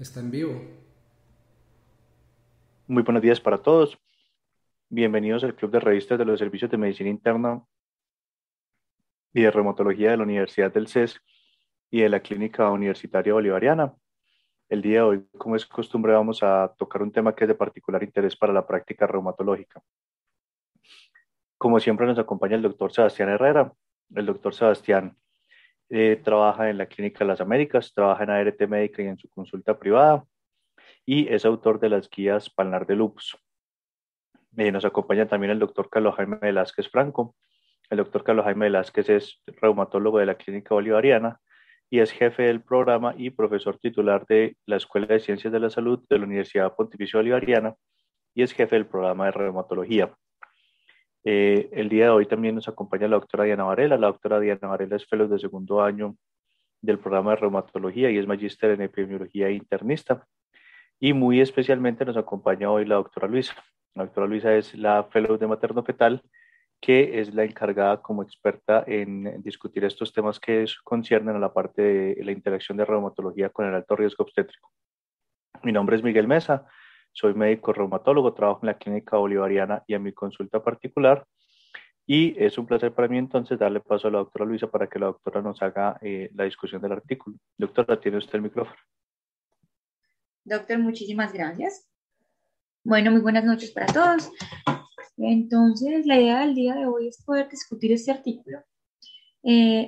Está en vivo. Muy buenos días para todos. Bienvenidos al Club de Revistas de los Servicios de Medicina Interna y de Reumatología de la Universidad del CES y de la Clínica Universitaria Bolivariana. El día de hoy, como es costumbre, vamos a tocar un tema que es de particular interés para la práctica reumatológica. Como siempre, nos acompaña el doctor Sebastián Herrera. El doctor Sebastián trabaja en la Clínica de las Américas, trabaja en ART Médica y en su consulta privada y es autor de las guías Palnar de Lupus. Nos acompaña también el doctor Carlos Jaime Velázquez Franco. El doctor Carlos Jaime Velázquez es reumatólogo de la Clínica Bolivariana y es jefe del programa y profesor titular de la Escuela de Ciencias de la Salud de la Universidad Pontificia Bolivariana y es jefe del programa de reumatología. El día de hoy también nos acompaña la doctora Diana Varela. La doctora Diana Varela es fellow de segundo año del programa de reumatología y es magíster en epidemiología e internista. Y muy especialmente nos acompaña hoy la doctora Luisa. La doctora Luisa es la fellow de materno fetal, que es la encargada como experta en discutir estos temas que conciernen a la parte de la interacción de reumatología con el alto riesgo obstétrico. Mi nombre es Miguel Mesa, soy médico reumatólogo, trabajo en la Clínica Bolivariana y en mi consulta particular. Y es un placer para mí entonces darle paso a la doctora Luisa para que la doctora nos haga la discusión del artículo. Doctora, tiene usted el micrófono. Doctor, muchísimas gracias. Bueno, muy buenas noches para todos. Entonces, la idea del día de hoy es poder discutir este artículo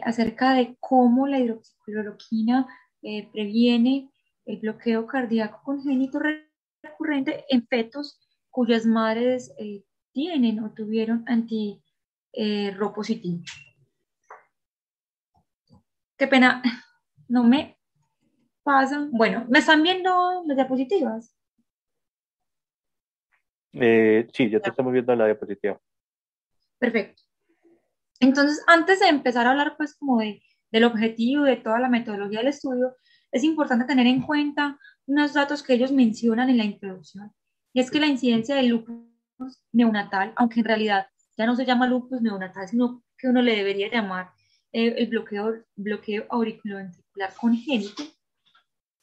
acerca de cómo la hidroxicloroquina previene el bloqueo cardíaco congénito recurrente en fetos cuyas madres tienen o tuvieron anti-Ro positivo. Qué pena, no me pasan. Bueno, ¿me están viendo las diapositivas? Sí, ya te estamos viendo la diapositiva. Perfecto. Entonces, antes de empezar a hablar pues como del objetivo, de toda la metodología del estudio, es importante tener en cuenta unos datos que ellos mencionan en la introducción. Y es que la incidencia del lupus neonatal, aunque en realidad ya no se llama lupus neonatal, sino que uno le debería llamar el bloqueo auriculoventricular congénito,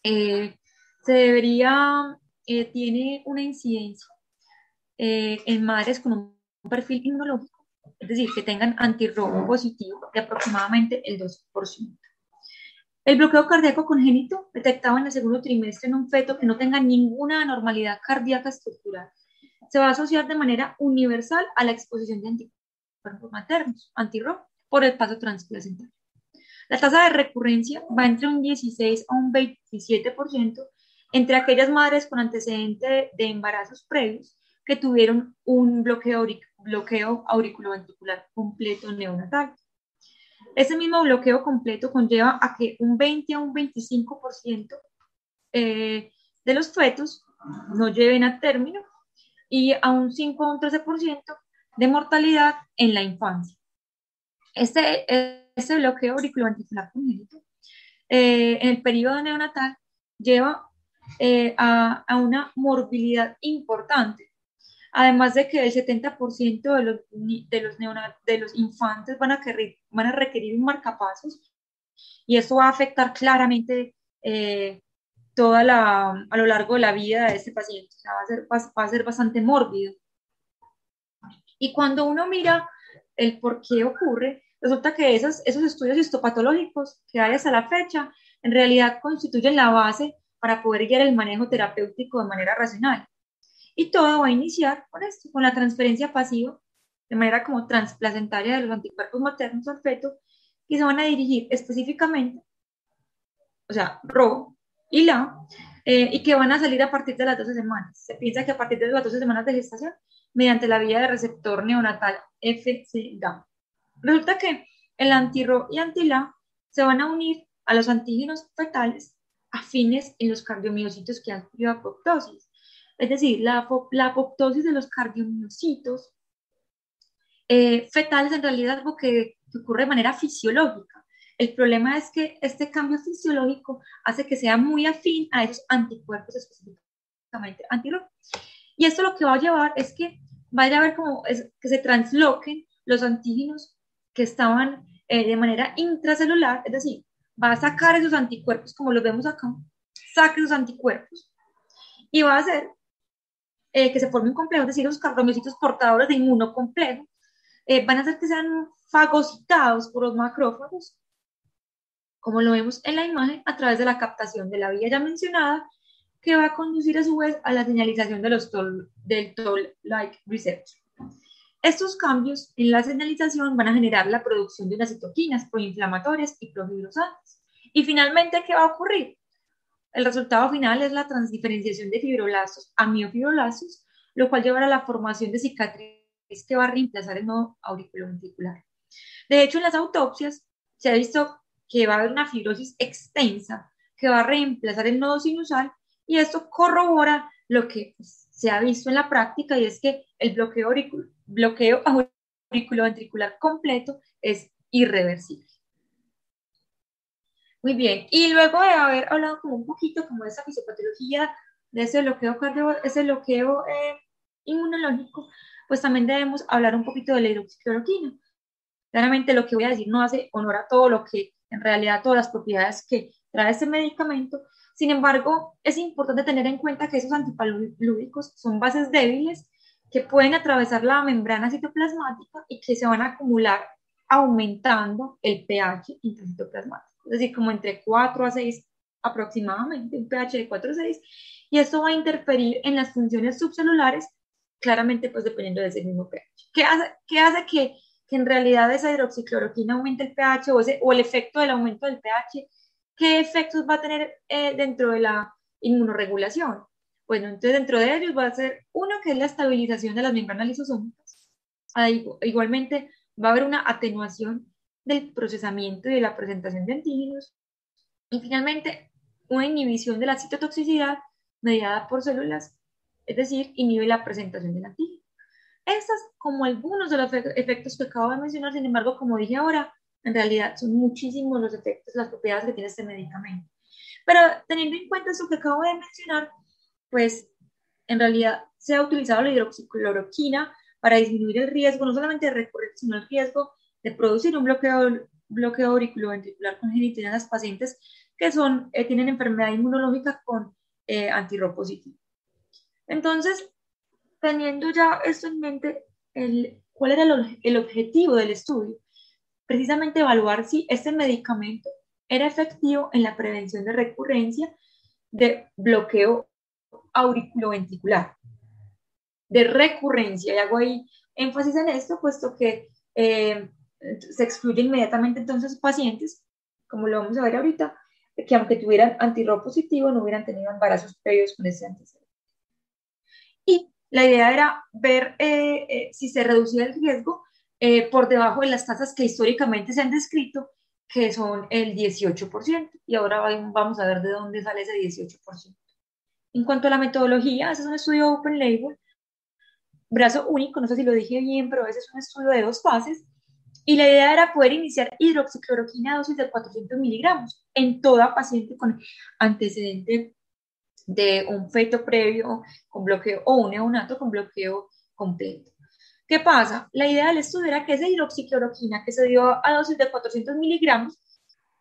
eh, tiene una incidencia en madres con un perfil inmunológico, es decir, que tengan antirrobo positivo de aproximadamente el 2%. El bloqueo cardíaco congénito detectado en el segundo trimestre en un feto que no tenga ninguna anormalidad cardíaca estructural se va a asociar de manera universal a la exposición de anticuerpos maternos, antirrobo, por el paso transplacentario. La tasa de recurrencia va entre un 16 a un 27% entre aquellas madres con antecedente de embarazos previos que tuvieron un bloqueo auriculoventricular completo neonatal. Ese mismo bloqueo completo conlleva a que un 20 a un 25% de los fetos no lleven a término y a un 5 a un 13% de mortalidad en la infancia. Este bloqueo auriculoventricular congénito en el periodo neonatal lleva a una morbilidad importante. Además de que el 70% de los infantes van a requerir un marcapasos y eso va a afectar claramente a lo largo de la vida de este paciente. O sea, va a ser bastante mórbido. Y cuando uno mira el por qué ocurre, resulta que esos estudios histopatológicos que hay hasta la fecha en realidad constituyen la base para poder guiar el manejo terapéutico de manera racional. Y todo va a iniciar con esto, con la transferencia pasiva, de manera como transplacentaria de los anticuerpos maternos al feto, que se van a dirigir específicamente, o sea, Ro y La, y que van a salir a partir de las 12 semanas. Se piensa que a partir de las 12 semanas de gestación, mediante la vía de receptor neonatal FCGA. Resulta que el anti-Ro y anti-La se van a unir a los antígenos fetales afines en los cardiomiocitos que han sufrido apoptosis. Es decir, la apoptosis de los cardiomiocitos fetales en realidad es algo que ocurre de manera fisiológica. El problema es que este cambio fisiológico hace que sea muy afín a esos anticuerpos específicamente antirrojo. Y esto lo que va a llevar es que vaya a haber que se transloquen los antígenos que estaban de manera intracelular, es decir, va a sacar esos anticuerpos como los vemos acá saque sus anticuerpos y va a hacer que se forme un complejo, es decir, los cardomiocitos portadores de inmunocomplejo van a hacer que sean fagocitados por los macrófagos, como lo vemos en la imagen, a través de la captación de la vía ya mencionada, que va a conducir a su vez a la señalización de del Toll-like receptor. Estos cambios en la señalización van a generar la producción de unas citoquinas proinflamatorias y profibrosantes. Y finalmente, ¿qué va a ocurrir? El resultado final es la transdiferenciación de fibroblastos a miofibroblastos, lo cual llevará a la formación de cicatriz que va a reemplazar el nodo auriculoventricular. De hecho, en las autopsias se ha visto que va a haber una fibrosis extensa que va a reemplazar el nodo sinusal, y esto corrobora lo que se ha visto en la práctica, y es que el bloqueo auriculoventricular completo es irreversible. Muy bien, y luego de haber hablado como un poquito como de esa fisiopatología, de ese bloqueo inmunológico, pues también debemos hablar un poquito de la hidroxicloroquina. Claramente lo que voy a decir no hace honor a todo lo que, en realidad, todas las propiedades que trae este medicamento. Sin embargo, es importante tener en cuenta que esos antipalúdicos son bases débiles que pueden atravesar la membrana citoplasmática y que se van a acumular aumentando el pH intracitoplasmático. Es decir, como entre 4 a 6 aproximadamente, un pH de 4 a 6, y esto va a interferir en las funciones subcelulares, claramente pues dependiendo de ese mismo pH. ¿Qué hace que en realidad esa hidroxicloroquina aumente el pH o el efecto del aumento del pH? ¿Qué efectos va a tener dentro de la inmunorregulación? Bueno, entonces dentro de ellos va a ser uno que es la estabilización de las membranas lisosómicas. Igualmente va a haber una atenuación del procesamiento y de la presentación de antígenos, y finalmente una inhibición de la citotoxicidad mediada por células, es decir, inhibe la presentación del antígeno. Estos como algunos de los efectos que acabo de mencionar. Sin embargo, como dije ahora, en realidad son muchísimos los efectos, las propiedades que tiene este medicamento. Pero teniendo en cuenta eso que acabo de mencionar, pues en realidad se ha utilizado la hidroxicloroquina para disminuir el riesgo, no solamente de recurrir, sino el riesgo de producir un bloqueo auriculoventricular congénito en las pacientes que tienen enfermedad inmunológica con anti-Ro positivo. Entonces, teniendo ya esto en mente, ¿cuál era el objetivo del estudio? Precisamente evaluar si este medicamento era efectivo en la prevención de recurrencia de bloqueo auriculoventricular. De recurrencia, y hago ahí énfasis en esto, puesto que se excluye inmediatamente entonces pacientes, como lo vamos a ver ahorita, que aunque tuvieran anti-Ro positivo, no hubieran tenido embarazos previos con ese antecedente. Y la idea era ver si se reducía el riesgo por debajo de las tasas que históricamente se han descrito, que son el 18%. Y ahora vamos a ver de dónde sale ese 18%. En cuanto a la metodología, ese es un estudio open label, brazo único, no sé si lo dije bien, pero ese es un estudio de 2 fases. Y la idea era poder iniciar hidroxicloroquina a dosis de 400 miligramos en toda paciente con antecedente de un feto previo con bloqueo o un neonato con bloqueo completo. ¿Qué pasa? La idea del estudio era que esa hidroxicloroquina que se dio a dosis de 400 miligramos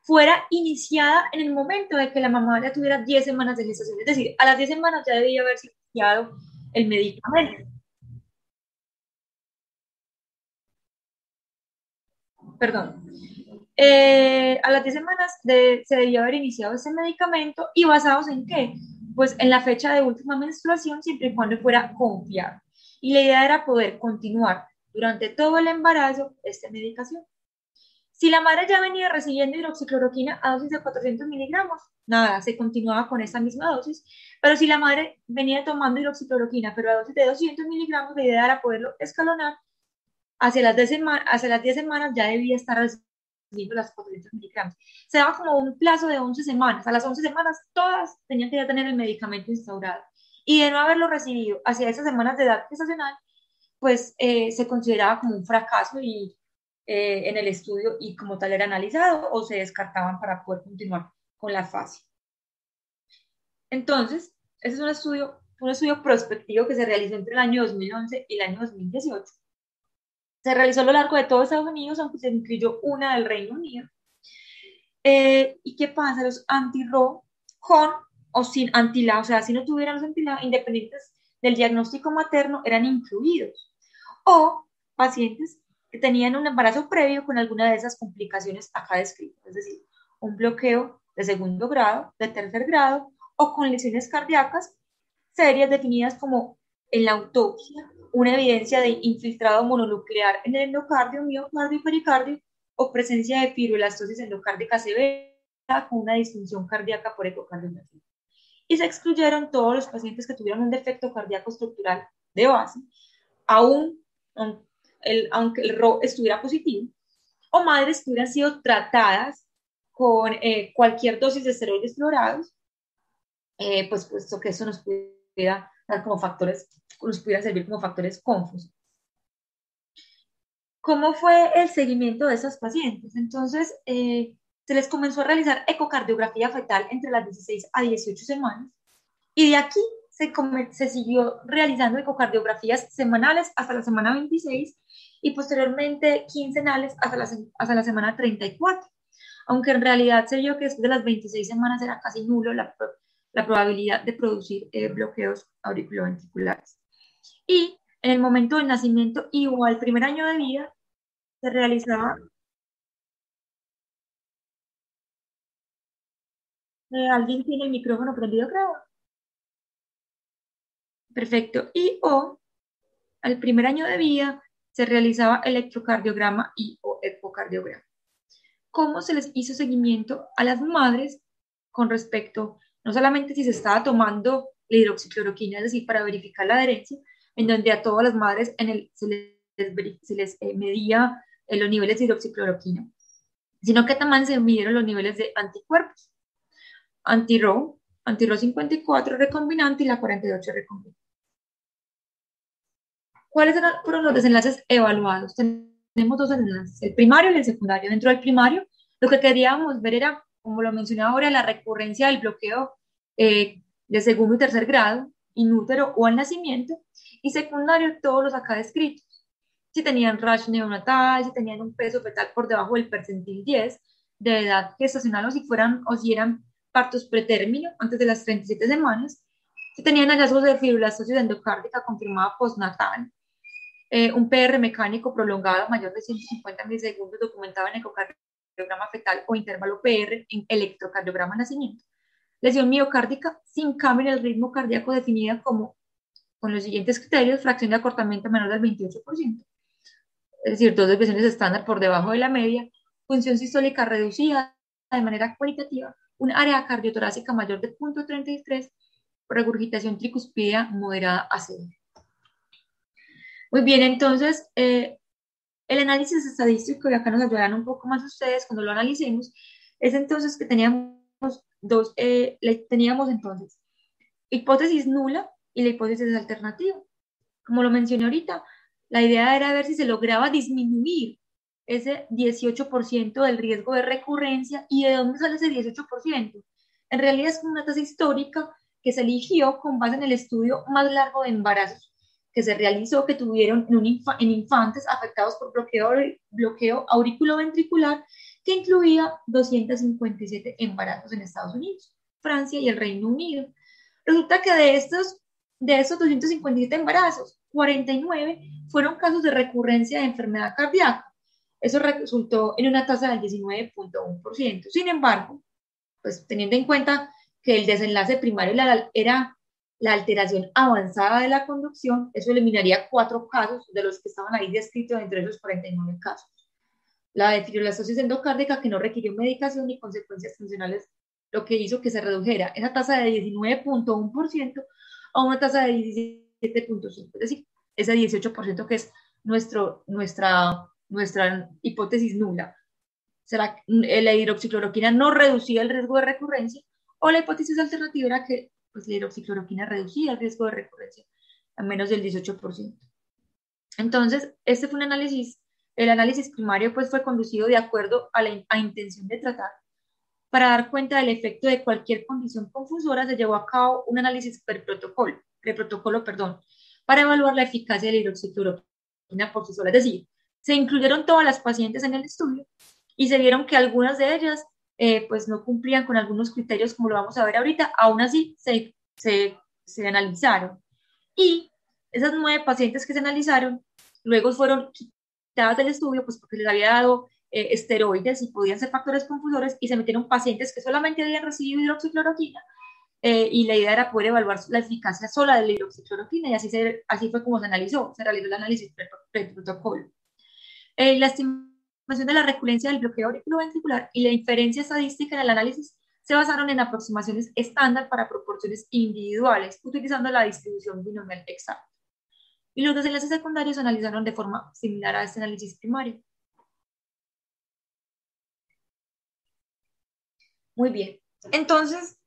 fuera iniciada en el momento de que la mamá ya tuviera 10 semanas de gestación. Es decir, a las 10 semanas ya debía haberse iniciado el medicamento. Perdón. A las 10 semanas se debía haber iniciado ese medicamento, y basados en qué? Pues en la fecha de última menstruación, siempre y cuando fuera confiable. Y la idea era poder continuar durante todo el embarazo esta medicación. Si la madre ya venía recibiendo hidroxicloroquina a dosis de 400 miligramos, nada, se continuaba con esa misma dosis. Pero si la madre venía tomando hidroxicloroquina, pero a dosis de 200 miligramos, la idea era poderlo escalonar. Hacia las 10 semanas ya debía estar recibiendo las 400 miligramos. Se daba como un plazo de 11 semanas. A las 11 semanas todas tenían que ya tener el medicamento instaurado. Y de no haberlo recibido hacia esas semanas de edad gestacional, pues se consideraba como un fracaso en el estudio, y como tal era analizado o se descartaban para poder continuar con la fase. Entonces, ese es un estudio prospectivo que se realizó entre el año 2011 y el año 2018. Se realizó a lo largo de todo Estados Unidos, aunque se incluyó una del Reino Unido. ¿Y qué pasa? Los anti-Ro con o sin antilado, o sea, si no tuvieran los antilados, independientes del diagnóstico materno, eran incluidos. O pacientes que tenían un embarazo previo con alguna de esas complicaciones acá descritas, es decir, un bloqueo de segundo grado, de tercer grado, o con lesiones cardíacas serias definidas como en la autopsia una evidencia de infiltrado mononuclear en el endocardio, miocardio y pericardio, o presencia de fibroelastosis endocárdica severa con una disfunción cardíaca por ecocardiografía. Y se excluyeron todos los pacientes que tuvieron un defecto cardíaco estructural de base, aunque el RO estuviera positivo, o madres que hubieran sido tratadas con cualquier dosis de esteroides fluorados, pues puesto que eso nos pudiera dar como factores, nos pudiera servir como factores confusos. ¿Cómo fue el seguimiento de esos pacientes? Entonces, se les comenzó a realizar ecocardiografía fetal entre las 16 a 18 semanas y de aquí se siguió realizando ecocardiografías semanales hasta la semana 26 y posteriormente quincenales hasta la semana 34, aunque en realidad se vio que después de las 26 semanas era casi nulo la probabilidad de producir bloqueos auriculoventriculares. Y en el momento del nacimiento y o al primer año de vida se realizaba. ¿Alguien tiene el micrófono prendido, creo? Perfecto. Y o al primer año de vida se realizaba electrocardiograma y o ecocardiograma. ¿Cómo se les hizo seguimiento a las madres con respecto, no solamente si se estaba tomando la hidroxicloroquina, es decir, para verificar la adherencia, en donde a todas las madres se les medía los niveles de hidroxicloroquina, sino que también se midieron los niveles de anticuerpos, anti-RO 54 recombinante y la 48 recombinante. ¿Cuáles fueron los desenlaces evaluados? Tenemos dos desenlaces, el primario y el secundario. Dentro del primario, lo que queríamos ver era, como lo mencioné ahora, la recurrencia del bloqueo de segundo y tercer grado, inútero o al nacimiento, y secundario, todos los acá descritos. Si tenían rash neonatal, si tenían un peso fetal por debajo del percentil 10 de edad gestacional o si eran partos pretérmino antes de las 37 semanas, si tenían hallazgos de fibrolastosis endocárdica confirmada postnatal, un PR mecánico prolongado mayor de 150 milisegundos documentado en ecocardiograma fetal o intervalo PR en electrocardiograma nacimiento. Lesión miocárdica sin cambio en el ritmo cardíaco definida como con los siguientes criterios: fracción de acortamiento menor del 28%, es decir, dos desviaciones estándar por debajo de la media, función sistólica reducida de manera cualitativa, un área cardiotorácica mayor de 0.33, regurgitación tricuspidea moderada a cero. Muy bien, entonces, el análisis estadístico, y acá nos ayudarán un poco más ustedes cuando lo analicemos, es entonces que teníamos entonces hipótesis nula y la hipótesis alternativa. Como lo mencioné ahorita, la idea era ver si se lograba disminuir ese 18% del riesgo de recurrencia. ¿Y de dónde sale ese 18%? En realidad es una tasa histórica que se eligió con base en el estudio más largo de embarazos que se realizó, que tuvieron en infantes afectados por bloqueo auriculoventricular, que incluía 257 embarazos en Estados Unidos, Francia y el Reino Unido. Resulta que de estos 257 embarazos, 49 fueron casos de recurrencia de enfermedad cardíaca. Eso resultó en una tasa del 19.1%. Sin embargo, pues teniendo en cuenta que el desenlace primario era la alteración avanzada de la conducción, eso eliminaría 4 casos de los que estaban ahí descritos entre esos 49 casos. La de fibrolastosis endocárdica, que no requirió medicación ni consecuencias funcionales, lo que hizo que se redujera esa tasa de 19.1% a una tasa de 17.5%, es decir, ese 18% que es nuestra hipótesis nula. ¿Será que la hidroxicloroquina no reducía el riesgo de recurrencia? O la hipótesis alternativa era que pues, la hidroxicloroquina reducía el riesgo de recurrencia a menos del 18%. Entonces, este fue un análisis. El análisis primario pues, fue conducido de acuerdo a la intención de tratar. Para dar cuenta del efecto de cualquier condición confusora, se llevó a cabo un análisis preprotocolo, para evaluar la eficacia de la hidroxicloroquina por sí sola. Es decir, se incluyeron todas las pacientes en el estudio y se vieron que algunas de ellas pues no cumplían con algunos criterios, como lo vamos a ver ahorita. Aún así se analizaron. Y esas 9 pacientes que se analizaron, luego fueron quitadas del estudio, pues porque les había dado esteroides y podían ser factores confusores, y se metieron pacientes que solamente habían recibido hidroxicloroquina, y la idea era poder evaluar la eficacia sola de la hidroxicloroquina, y así fue como se analizó, se realizó el análisis pre-protocolo. La estimación de la recurrencia del bloqueo auriculoventricular y la inferencia estadística en el análisis se basaron en aproximaciones estándar para proporciones individuales, utilizando la distribución binomial exacta. Y los desenlaces secundarios se analizaron de forma similar a este análisis primario. Muy bien. Entonces,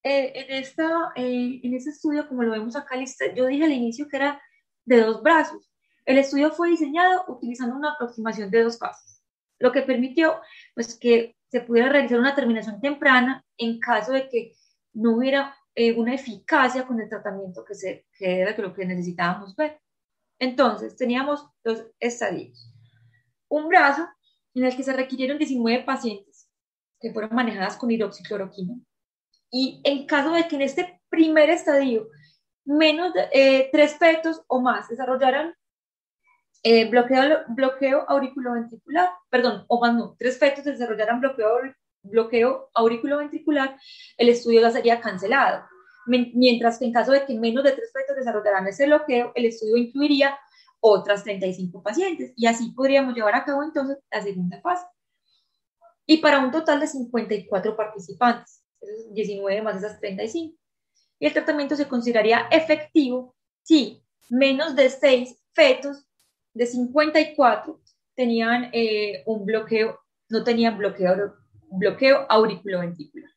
en este estudio, como lo vemos acá, yo dije al inicio que era de 2 brazos. El estudio fue diseñado utilizando una aproximación de 2 fases, lo que permitió pues, que se pudiera realizar una terminación temprana en caso de que no hubiera una eficacia con el tratamiento que era lo que necesitábamos ver. Entonces, teníamos 2 estadios. Un brazo en el que se requirieron 19 pacientes que fueron manejadas con hidroxicloroquina. Y en caso de que en este primer estadio menos de 3 fetos o más desarrollaran bloqueo auriculoventricular, perdón, o más no, 3 fetos desarrollaran bloqueo auriculoventricular, el estudio ya sería cancelado. Mientras que en caso de que menos de 3 fetos desarrollaran ese bloqueo, el estudio incluiría otras 35 pacientes, y así podríamos llevar a cabo entonces la segunda fase. Y para un total de 54 participantes, esos 19 más esas 35. Y el tratamiento se consideraría efectivo si menos de 6 fetos de 54 tenían un bloqueo, no tenían bloqueo auriculoventricular.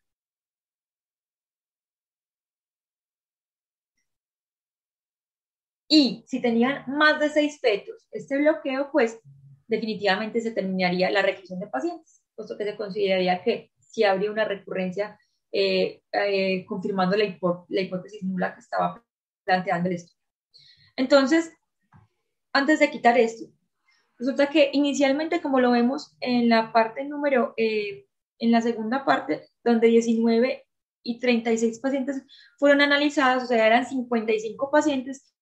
Y si tenían más de 6 fetos, este bloqueo, pues definitivamente se terminaría la reclusión de pacientes, puesto que se consideraría que si habría una recurrencia, confirmando la hipótesis nula que estaba planteando el estudio. Entonces, antes de quitar esto, resulta que inicialmente, como lo vemos en la parte en la segunda parte, donde 19 y 36 pacientes fueron analizados, o sea, eran 55 pacientes.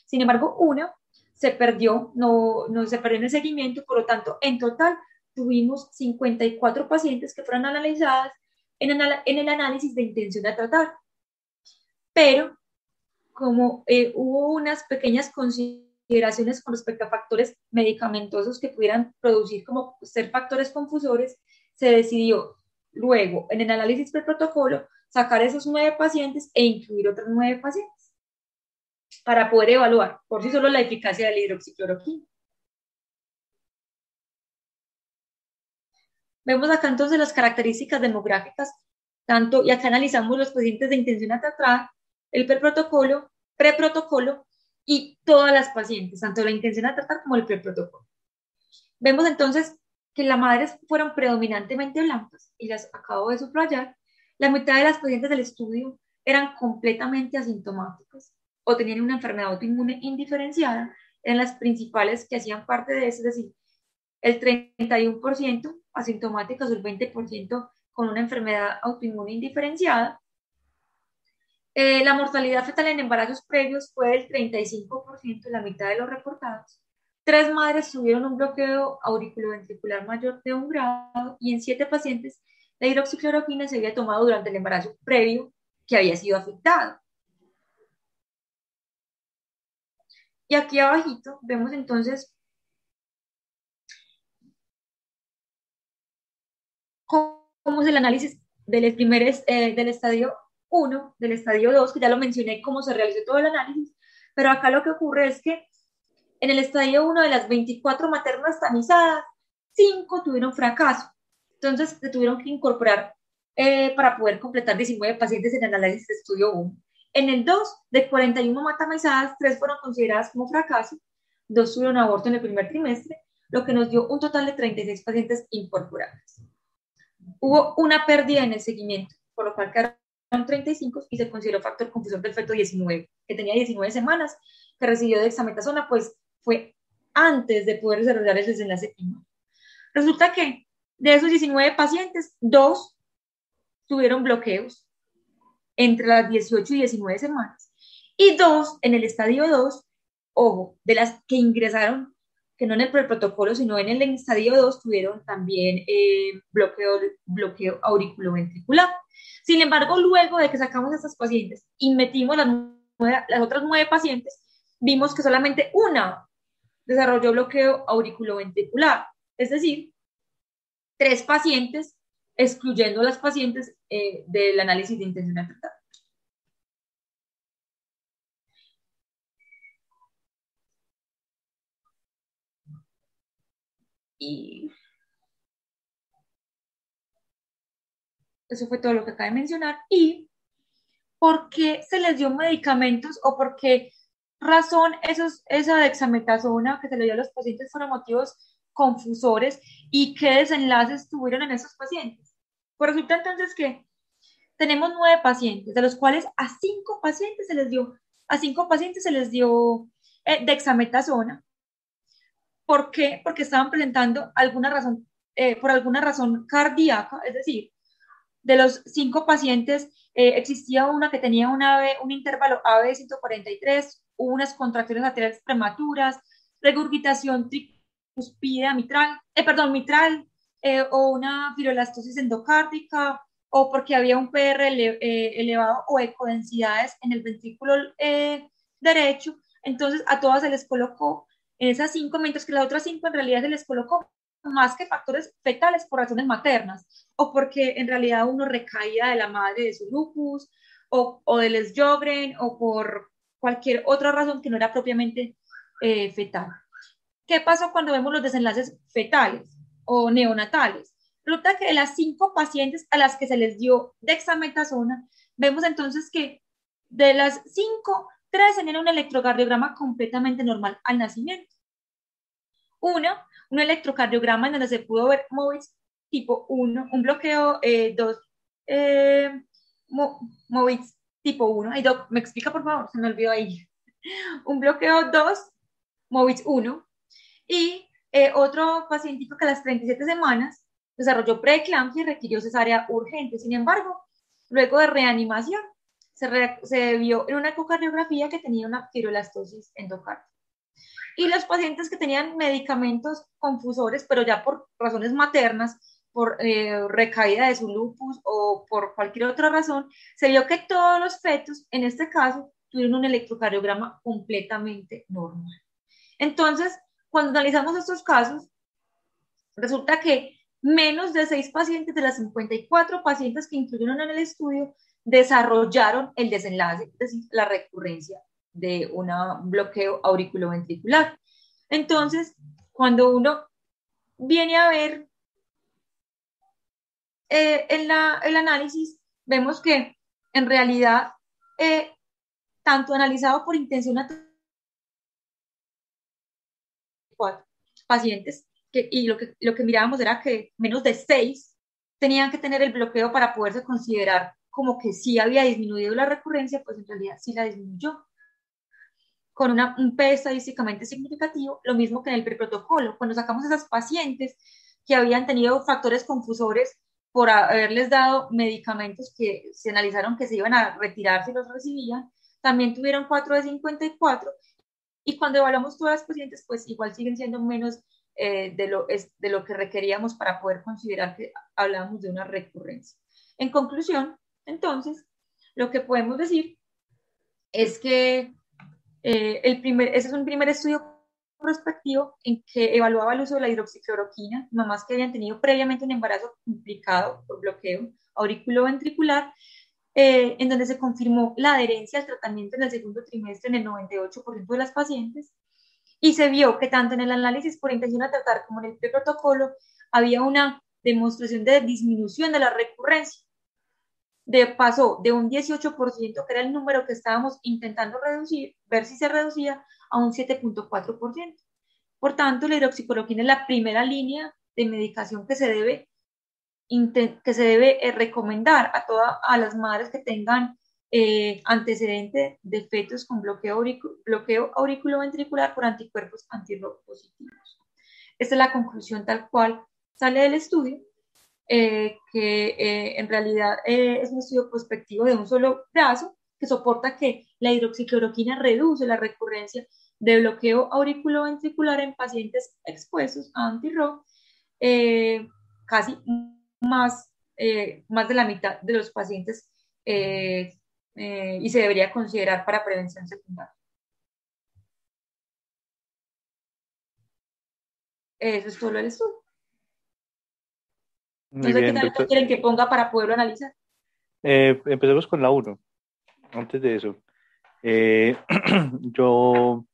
Sin embargo, una se perdió, no se perdió en el seguimiento, por lo tanto, en total tuvimos 54 pacientes que fueron analizadas en el análisis de intención de tratar. Pero, como hubo unas pequeñas consideraciones con respecto a factores medicamentosos que pudieran producir como ser factores confusores, se decidió luego, en el análisis pre-protocolo, sacar esos 9 pacientes e incluir otros 9 pacientes para poder evaluar por sí solo la eficacia de la hidroxicloroquina. Vemos acá entonces las características demográficas, y acá analizamos los pacientes de intención a tratar, el pre-protocolo y todas las pacientes, tanto la intención a tratar como el pre-protocolo. Vemos entonces que las madres fueron predominantemente blancas, y las acabo de subrayar. La mitad de las pacientes del estudio eran completamente asintomáticas o tenían una enfermedad autoinmune indiferenciada, eran las principales que hacían parte de eso, es decir, el 31% asintomáticas o el 20% con una enfermedad autoinmune indiferenciada. La mortalidad fetal en embarazos previos fue del 35%, la mitad de los reportados. 3 madres tuvieron un bloqueo auriculoventricular mayor de 1 grado, y en 7 pacientes la hidroxicloroquina se había tomado durante el embarazo previo que había sido afectado. Y aquí abajito vemos entonces cómo es el análisis del estadio 1, del estadio 2, que ya lo mencioné cómo se realizó todo el análisis, pero acá lo que ocurre es que en el estadio 1 de las 24 maternas tamizadas, 5 tuvieron fracaso. Entonces se tuvieron que incorporar para poder completar 19 pacientes en el análisis de estudio 1. En el 2, de 41 tamizadas, 3 fueron consideradas como fracaso, 2 tuvieron aborto en el primer trimestre, lo que nos dio un total de 36 pacientes incorporadas. Hubo una pérdida en el seguimiento, por lo cual quedaron 35 y se consideró factor confusor del feto 19, que tenía 19 semanas, que recibió dexametasona, pues fue antes de poder desarrollar el desenlace primario. Resulta que De esos 19 pacientes, 2 tuvieron bloqueos entre las 18 y 19 semanas. Y 2 en el estadio 2, ojo, de las que ingresaron, que no en el protocolo, sino en el estadio 2, tuvieron también bloqueo auriculoventricular. Sin embargo, luego de que sacamos a estas pacientes y metimos las otras 9 pacientes, vimos que solamente una desarrolló bloqueo auriculoventricular. Es decir, 3 pacientes, excluyendo las pacientes del análisis de intención de tratar. Y eso fue todo lo que acabo de mencionar. ¿Y por qué se les dio medicamentos o por qué razón esa dexametasona que se le dio a los pacientes fueron motivos confusores y qué desenlaces tuvieron en esos pacientes? Pues resulta entonces que tenemos 9 pacientes, de los cuales a 5 pacientes se les dio dexametasona. ¿Por qué? Porque estaban presentando por alguna razón cardíaca, es decir, de los 5 pacientes, existía una que tenía un intervalo AB de 143, unas contracciones laterales prematuras, regurgitación tricuspidea mitral, o una fibrolastosis endocárdica, o porque había un PR elevado o ecodensidades en el ventrículo derecho. Entonces, a todas se les colocó en esas 5, mientras que las otras 5 en realidad se les colocó más que factores fetales por razones maternas, o porque en realidad uno recaía de la madre de su lupus, o del Sjögren, o por cualquier otra razón que no era propiamente fetal. ¿Qué pasó cuando vemos los desenlaces fetales o neonatales? Resulta que de las 5 pacientes a las que se les dio dexametasona, vemos entonces que de las 5, 3 tenían un electrocardiograma completamente normal al nacimiento. Un electrocardiograma en donde se pudo ver MOVITS tipo 1, un bloqueo 2, MOVITS tipo 1. Ay, Doc, ¿me explica por favor? Se me olvidó ahí. Un bloqueo 2, MOVITS 1. Y otro pacientito que a las 37 semanas desarrolló preeclampsia y requirió cesárea urgente. Sin embargo, luego de reanimación, se vio en una ecocardiografía que tenía una fibrolastosis endocárdica. Y los pacientes que tenían medicamentos confusores, pero ya por razones maternas, por recaída de su lupus o por cualquier otra razón, se vio que todos los fetos, en este caso, tuvieron un electrocardiograma completamente normal. Entonces, cuando analizamos estos casos, resulta que menos de 6 pacientes de las 54 pacientes que incluyeron en el estudio desarrollaron el desenlace, es decir, la recurrencia de un bloqueo auriculoventricular. Entonces, cuando uno viene a ver el análisis, vemos que en realidad, tanto analizado por intención a 4 pacientes, y lo que mirábamos era que menos de 6 tenían que tener el bloqueo para poderse considerar como que sí había disminuido la recurrencia, pues en realidad sí la disminuyó con un P estadísticamente significativo, lo mismo que en el preprotocolo. Cuando sacamos esas pacientes que habían tenido factores confusores por haberles dado medicamentos que se analizaron que se iban a retirar si los recibían, también tuvieron 4 de 54, y cuando evaluamos todas las pacientes, pues igual siguen siendo menos de lo que requeríamos para poder considerar que hablamos de una recurrencia. En conclusión, entonces, lo que podemos decir es que ese es un primer estudio prospectivo en que evaluaba el uso de la hidroxicloroquina, mamás que habían tenido previamente un embarazo complicado por bloqueo auriculoventricular, en donde se confirmó la adherencia al tratamiento en el segundo trimestre en el 98% de las pacientes, y se vio que tanto en el análisis por intención a tratar como en el protocolo había una demostración de disminución de la recurrencia. Pasó de un 18%, que era el número que estábamos intentando reducir, ver si se reducía, a un 7.4%. Por tanto, la hidroxicloroquina es la primera línea de medicación que se debe recomendar a las madres que tengan antecedente de fetos con bloqueo auriculoventricular por anticuerpos antirropositivos. Esta es la conclusión tal cual sale del estudio, que en realidad es un estudio prospectivo de un solo brazo que soporta que la hidroxicloroquina reduce la recurrencia de bloqueo auriculoventricular en pacientes expuestos a anti-RO, casi más de la mitad de los pacientes, y se debería considerar para prevención secundaria. Eso es todo el estudio. No Muy sé qué bien, tanto doctor. quieren que ponga para poderlo analizar. Empecemos con la uno. Antes de eso, eh, yo,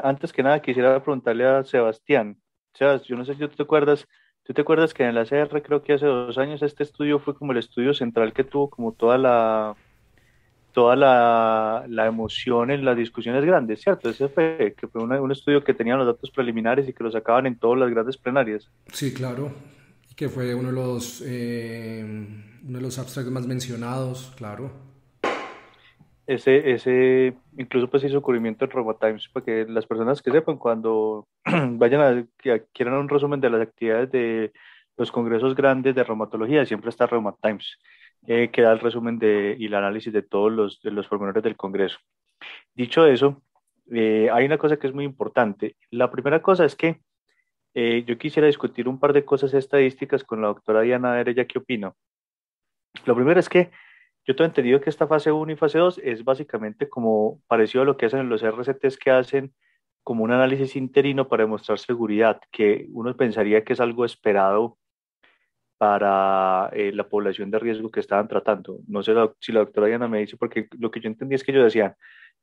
antes que nada, quisiera preguntarle a Sebastián. Sebas, yo no sé si tú te acuerdas que en la CR, creo que hace 2 años, este estudio fue como el estudio central que tuvo como toda la emoción en las discusiones grandes, ¿cierto? Ese fue, que fue un estudio que tenía los datos preliminares y que lo sacaban en todas las grandes plenarias. Sí, claro. Y que fue uno de los abstracts más mencionados, claro. Incluso pues hizo cubrimiento en RoboTimes para que las personas que sepan cuando vayan que quieran un resumen de las actividades de los congresos grandes de reumatología, siempre está RoboTimes, que da el resumen y el análisis de todos de los pormenores del congreso. Dicho eso, hay una cosa que es muy importante. La primera cosa es que yo quisiera discutir un par de cosas estadísticas con la doctora Diana Ella, ¿qué opina? Lo primero es que yo tengo entendido que esta fase uno y fase 2 es básicamente como parecido a lo que hacen en los RCTs, que hacen como un análisis interino para demostrar seguridad, que uno pensaría que es algo esperado para la población de riesgo que estaban tratando. No sé si la doctora Diana me dice, porque lo que yo entendí es que ellos decían,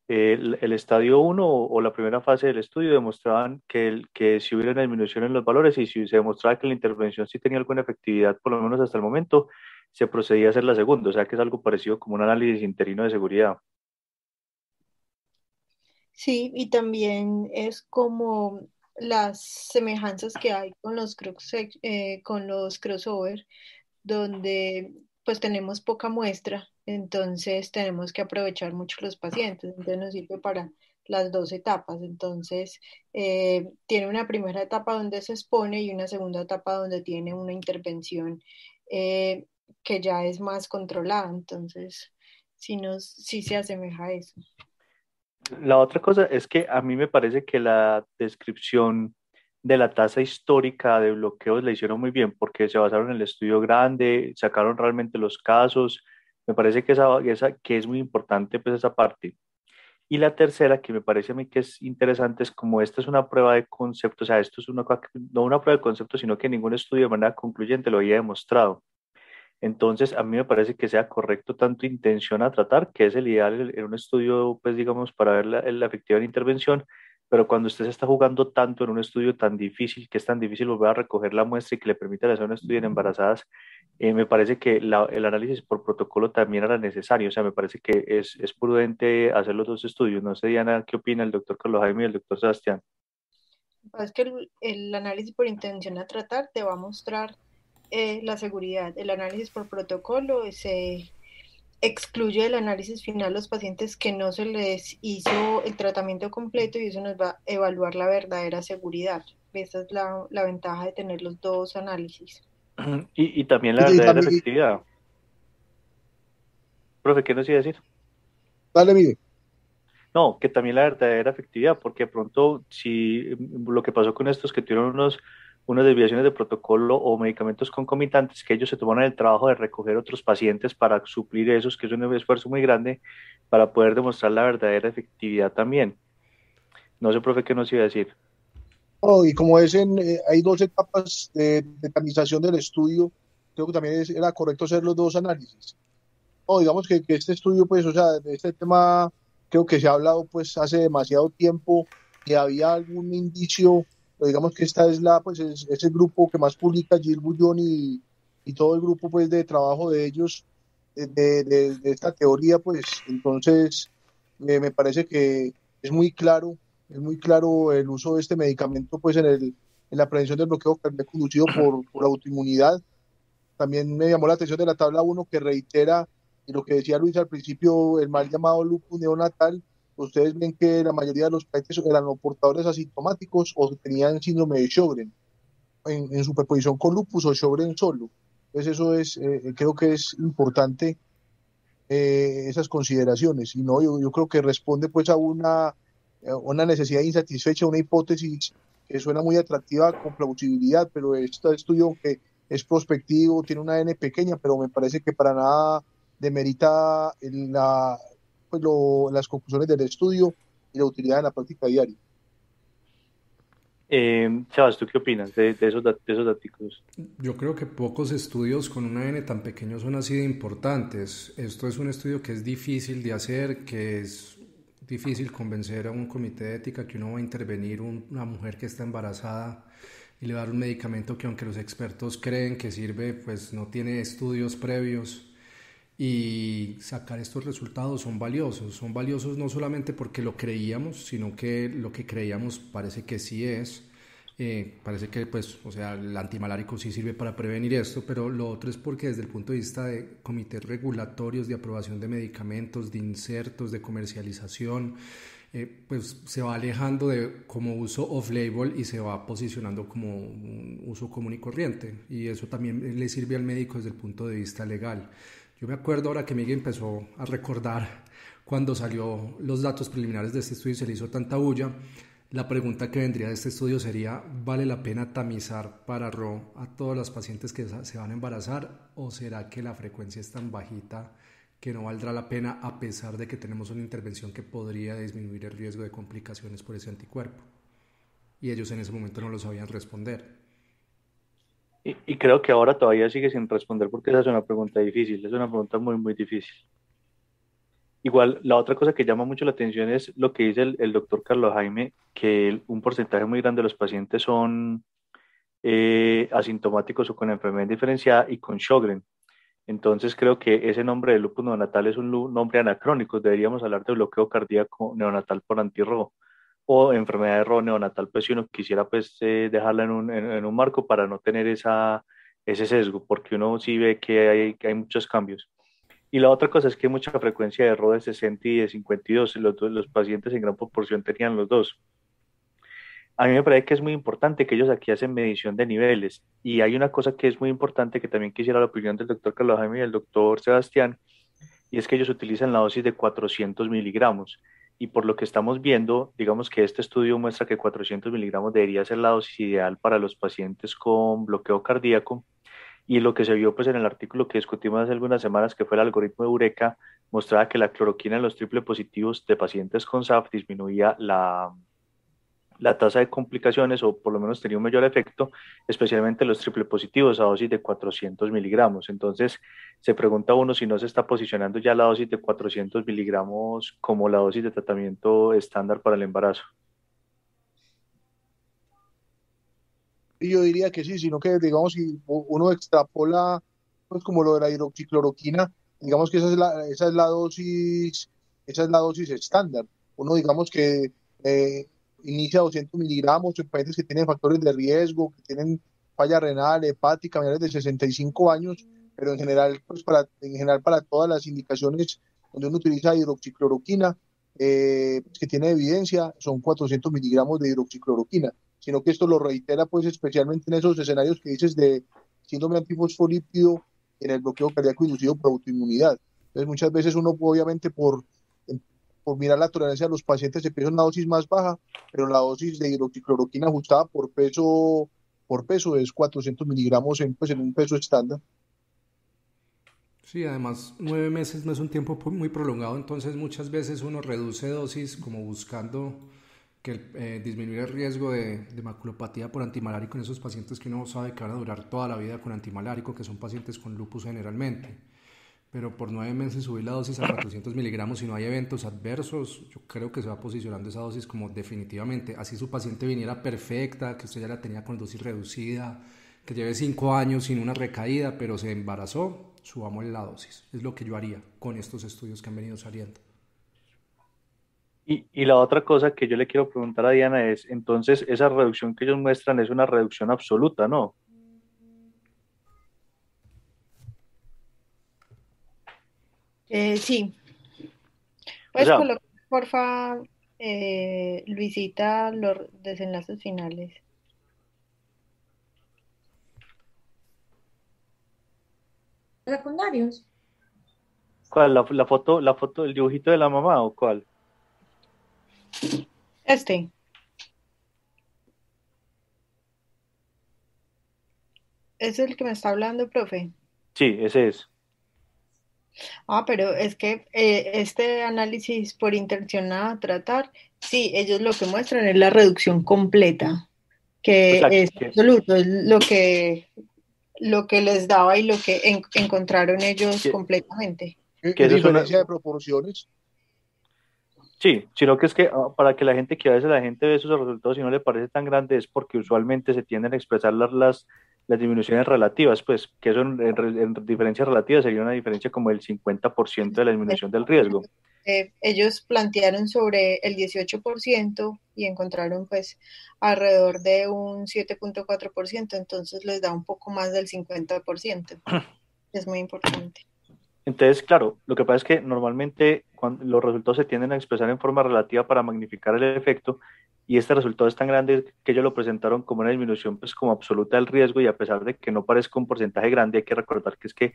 el estadio uno o la primera fase del estudio demostraban que si hubiera una disminución en los valores y si se demostraba que la intervención sí tenía alguna efectividad, por lo menos hasta el momento, se procedía a hacer la segunda, o sea que es algo parecido como un análisis interino de seguridad. Sí, y también es como las semejanzas que hay con con los crossover, donde pues tenemos poca muestra, entonces tenemos que aprovechar mucho los pacientes, entonces nos sirve para las dos etapas, entonces tiene una primera etapa donde se expone y una segunda etapa donde tiene una intervención eh, que ya es más controlada, entonces sí se asemeja a eso. La otra cosa es que a mí me parece que la descripción de la tasa histórica de bloqueos la hicieron muy bien porque se basaron en el estudio grande, sacaron realmente los casos. Me parece que es muy importante pues esa parte. Y la tercera, que me parece a mí que es interesante, es como esta es una prueba de concepto, o sea, esto es no una prueba de concepto, sino que ningún estudio de manera concluyente lo había demostrado. Entonces, a mí me parece que sea correcto tanto intención a tratar, que es el ideal en un estudio, pues digamos, para ver la efectividad de la intervención, pero cuando usted se está jugando tanto en un estudio tan difícil, que es tan difícil volver a recoger la muestra y que le permita hacer un estudio en embarazadas, me parece que el análisis por protocolo también era necesario, o sea, me parece que es prudente hacer los dos estudios. No sé, Diana, ¿qué opina el doctor Carlos Jaime y el doctor Sebastián? Es que el análisis por intención a tratar te va a mostrar la seguridad. El análisis por protocolo se excluye del análisis final los pacientes que no se les hizo el tratamiento completo y eso nos va a evaluar la verdadera seguridad. Esa es la ventaja de tener los dos análisis. Y también la Y verdadera también, efectividad. Profe, ¿qué nos iba a decir? dale, mire. No, que también la verdadera efectividad, porque de pronto si lo que pasó con estos que tuvieron unas desviaciones de protocolo o medicamentos concomitantes, que ellos se tomaron el trabajo de recoger otros pacientes para suplir esos, que es un esfuerzo muy grande, para poder demostrar la verdadera efectividad también. No sé, profe, qué nos iba a decir. Oh, y como hay dos etapas de tamización del estudio, creo que también era correcto hacer los dos análisis. O digamos que este estudio, pues, o sea, de este tema, creo que se ha hablado, pues, hace demasiado tiempo que había algún indicio, pero digamos que esta es es el grupo que más publica, Gil Bullón y todo el grupo, pues, de trabajo de ellos, de esta teoría, pues, entonces, me parece que es muy claro, es muy claro el uso de este medicamento, pues, en la prevención del bloqueo cardíaco inducido por autoinmunidad. También me llamó la atención de la tabla uno que reitera y lo que decía Luis al principio, el mal llamado lupus neonatal. Ustedes ven que la mayoría de los pacientes eran o portadores asintomáticos o tenían síndrome de Sjögren en superposición con lupus o Sjögren solo. Entonces eso es, creo que es importante esas consideraciones. Y no, yo creo que responde pues a una necesidad insatisfecha, una hipótesis que suena muy atractiva con plausibilidad, pero este estudio que es prospectivo, tiene una N pequeña, pero me parece que para nada demerita las conclusiones del estudio y la utilidad en la práctica diaria. Sebas, ¿tú qué opinas de esos datos? Yo creo que pocos estudios con una N tan pequeño son así de importantes. Esto es un estudio que es difícil de hacer, que es difícil convencer a un comité de ética que uno va a intervenir una mujer que está embarazada y le va a dar un medicamento que, aunque los expertos creen que sirve, pues no tiene estudios previos. Y sacar estos resultados son valiosos no solamente porque lo creíamos, sino que lo que creíamos parece que sí es. Parece que pues, o sea, el antimalárico sí sirve para prevenir esto, pero lo otro es porque desde el punto de vista de comités regulatorios de aprobación de medicamentos, de insertos, de comercialización, pues se va alejando de como uso off-label y se va posicionando como un uso común y corriente, y eso también le sirve al médico desde el punto de vista legal. Yo me acuerdo ahora que Miguel empezó a recordar cuando salió los datos preliminares de este estudio y se le hizo tanta bulla. La pregunta que vendría de este estudio sería: ¿vale la pena tamizar para RO a todas las pacientes que se van a embarazar, o será que la frecuencia es tan bajita que no valdrá la pena, a pesar de que tenemos una intervención que podría disminuir el riesgo de complicaciones por ese anticuerpo? Y ellos en ese momento no lo sabían responder. Y creo que ahora todavía sigue sin responder porque esa es una pregunta difícil, es una pregunta muy, muy difícil. Igual, la otra cosa que llama mucho la atención es lo que dice el doctor Carlos Jaime, que un porcentaje muy grande de los pacientes son asintomáticos o con enfermedad diferenciada y con Sjögren. Entonces creo que ese nombre de lupus neonatal es un nombre anacrónico. Deberíamos hablar de bloqueo cardíaco neonatal por anti-RO o enfermedad de RO neonatal, pues si uno quisiera pues dejarla en un marco para no tener ese sesgo, porque uno sí ve que hay muchos cambios. Y la otra cosa es que hay mucha frecuencia de RO de 60 y de 52. Los pacientes en gran proporción tenían los dos. A mí me parece que es muy importante que ellos aquí hacen medición de niveles. Y hay una cosa que es muy importante que también quisiera la opinión del doctor Carlos Jaime y del doctor Sebastián, y es que ellos utilizan la dosis de 400 miligramos. Y por lo que estamos viendo, digamos que este estudio muestra que 400 miligramos debería ser la dosis ideal para los pacientes con bloqueo cardíaco. Y lo que se vio pues en el artículo que discutimos hace algunas semanas, que fue el algoritmo de Eureka, mostraba que la cloroquina en los triple positivos de pacientes con SAF disminuía la tasa de complicaciones, o por lo menos tenía un mayor efecto, especialmente los triple positivos a dosis de 400 miligramos. Entonces, se pregunta uno si no se está posicionando ya la dosis de 400 miligramos como la dosis de tratamiento estándar para el embarazo. Y yo diría que sí, sino que, digamos, si uno extrapola, pues como lo de la hidroxicloroquina, digamos que esa es la dosis estándar. Uno, digamos que eh, inicia 200 miligramos en pacientes que tienen factores de riesgo, que tienen falla renal, hepática, mayores de 65 años, pero en general para todas las indicaciones donde uno utiliza hidroxicloroquina, pues que tiene evidencia, son 400 miligramos de hidroxicloroquina, sino que esto lo reitera pues especialmente en esos escenarios que dices de síndrome antifosfolípido en el bloqueo cardíaco inducido por autoinmunidad. Entonces muchas veces uno obviamente por mirar la tolerancia de los pacientes se pide una dosis más baja, pero la dosis de hidroxicloroquina ajustada por peso es 400 miligramos pues, en un peso estándar. Sí, además 9 meses no es un tiempo muy prolongado, entonces muchas veces uno reduce dosis como buscando que disminuir el riesgo de maculopatía por antimalárico en esos pacientes que uno sabe que van a durar toda la vida con antimalárico, que son pacientes con lupus generalmente. Pero por 9 meses subir la dosis a 400 miligramos y no hay eventos adversos, yo creo que se va posicionando esa dosis como definitivamente. Así su paciente viniera perfecta, que usted ya la tenía con dosis reducida, que lleve 5 años sin una recaída, pero se embarazó, subamos la dosis. Es lo que yo haría con estos estudios que han venido saliendo. Y la otra cosa que yo le quiero preguntar a Diana es, entonces, esa reducción que ellos muestran es una reducción absoluta, ¿no? Sí, O puedes sea, colocar, porfa, Luisita, los desenlaces finales. secundarios. ¿Cuál? La foto, el dibujito de la mamá o cuál? Este. ¿Es el que me está hablando, profe? Sí, ese es. Ah, pero es que este análisis por intención a tratar, sí, ellos lo que muestran es la reducción completa, O sea, que es absoluto, es lo que les daba y lo que encontraron ellos que, completamente. que Es eso es una, diferencia de proporciones. sí, sino que es que para que la gente, que a veces la gente ve esos resultados y no le parece tan grande, es porque usualmente se tienden a expresar las disminuciones relativas, pues que eso en diferencia relativa sería una diferencia como el 50% de la disminución del riesgo. Ellos plantearon sobre el 18% y encontraron pues alrededor de un 7,4%, entonces les da un poco más del 50%. Es muy importante. Entonces, claro, lo que pasa es que normalmente cuando los resultados se tienden a expresar en forma relativa para magnificar el efecto, y este resultado es tan grande que ellos lo presentaron como una disminución pues como absoluta del riesgo, y a pesar de que no parezca un porcentaje grande, hay que recordar que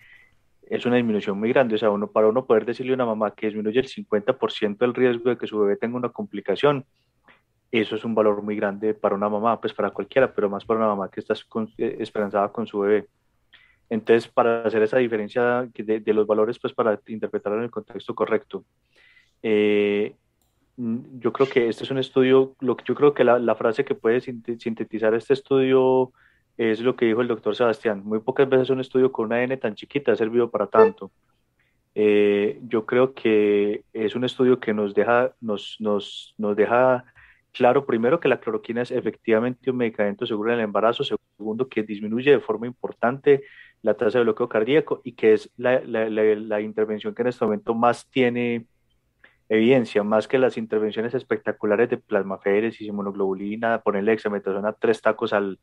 es una disminución muy grande. O sea, para uno poder decirle a una mamá que disminuye el 50% del riesgo de que su bebé tenga una complicación, eso es un valor muy grande para una mamá, pues para cualquiera, pero más para una mamá que está esperanzada con su bebé. Entonces, para hacer esa diferencia de los valores, pues para interpretarlo en el contexto correcto, eh, yo creo que este es un estudio, yo creo que la frase que puede sintetizar este estudio es lo que dijo el doctor Sebastián: muy pocas veces un estudio con una N tan chiquita ha servido para tanto. Yo creo que es un estudio que nos deja claro, primero, que la cloroquina es efectivamente un medicamento seguro en el embarazo; segundo, que disminuye de forma importante la tasa de bloqueo cardíaco, y que es la intervención que en este momento más tiene evidencia, más que las intervenciones espectaculares de plasmaféresis, inmunoglobulina, ponerle dexametasona 3 tacos al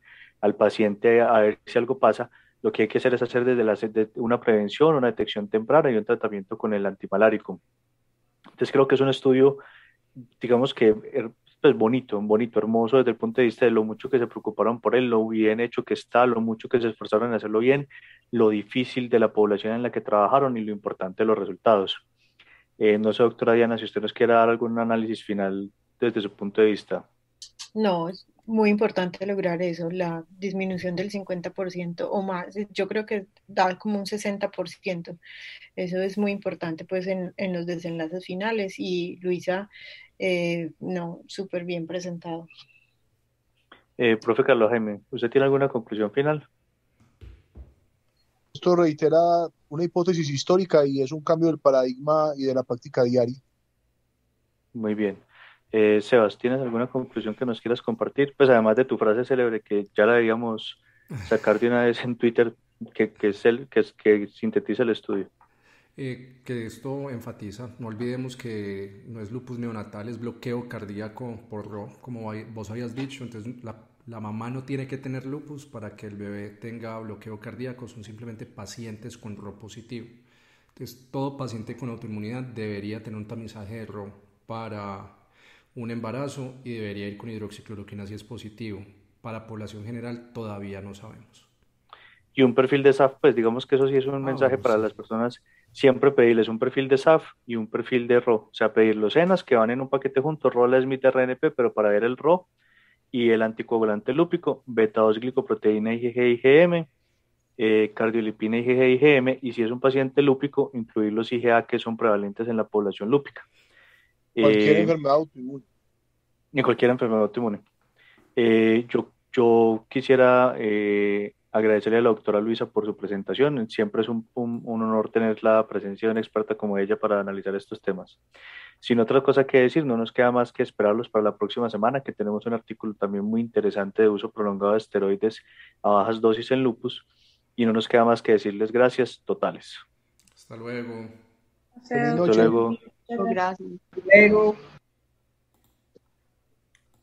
paciente a ver si algo pasa. Lo que hay que hacer es hacer desde una prevención, una detección temprana y un tratamiento con el antimalárico. Entonces creo que es un estudio, digamos que pues bonito, bonito, hermoso desde el punto de vista de lo mucho que se preocuparon por él, lo bien hecho que está, lo mucho que se esforzaron en hacerlo bien, lo difícil de la población en la que trabajaron y lo importante de los resultados. No sé, doctora Diana, si usted nos quiere dar algún análisis final desde su punto de vista. No, es muy importante lograr eso, la disminución del 50% o más. Yo creo que da como un 60%. Eso es muy importante pues en los desenlaces finales y Luisa, no, súper bien presentado. Profe Carlos Jaime, ¿usted tiene alguna conclusión final? Esto reitera una hipótesis histórica y es un cambio del paradigma y de la práctica diaria. Muy bien. Sebas, ¿tienes alguna conclusión que nos quieras compartir? Pues además de tu frase célebre que ya la debíamos sacar de una vez en Twitter, que sintetiza el estudio. Que esto enfatiza, no olvidemos que no es lupus neonatal, es bloqueo cardíaco por RO, como vos habías dicho. Entonces la mamá no tiene que tener lupus para que el bebé tenga bloqueo cardíaco, son simplemente pacientes con RO positivo. Entonces todo paciente con autoinmunidad debería tener un tamizaje de RO para un embarazo y debería ir con hidroxicloroquina si es positivo. Para población general todavía no sabemos. Y un perfil de SAF, pues digamos que eso sí es un mensaje Bueno, para sí. las personas: siempre pedirles un perfil de SAF y un perfil de RO. O sea, pedir los ENAs que van en un paquete junto, RO, Smith, RNP, pero para ver el RO y el anticoagulante lúpico, beta-2 glicoproteína IgG-IgM, cardiolipina IgG-IgM, y si es un paciente lúpico, incluir los IgA que son prevalentes en la población lúpica, Cualquier eh, enfermedad autoinmune. en cualquier enfermedad autoinmune. Yo quisiera agradecerle a la doctora Luisa por su presentación. Siempre es un honor tener la presencia de una experta como ella para analizar estos temas. Sin otra cosa que decir, no nos queda más que esperarlos para la próxima semana, que tenemos un artículo también muy interesante de uso prolongado de esteroides a bajas dosis en lupus. Y no nos queda más que decirles gracias totales. Hasta luego. Feliz Hasta noche. luego. Gracias. Luego.